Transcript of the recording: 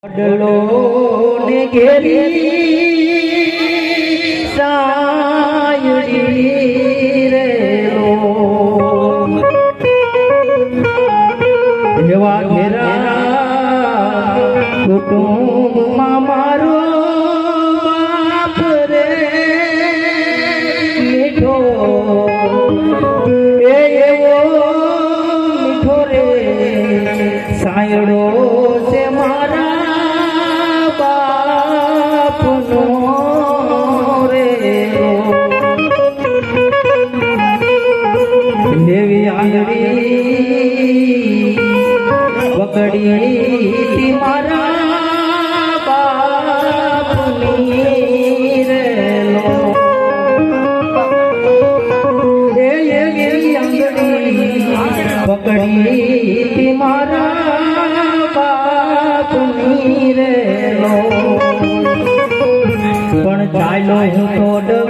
વડલો ને ઘેરી સાયડી રેલો એવા ઘેરા કુટુંબમાં મારો બાપ રે મીઠો એવો મીઠો રે સાયડો છે મારા દેવી આંગળી પકડી મારા બાપની રેલો દેવી આંગળી પકડી મારા બાપની રેલો પણ ચાલો હું તો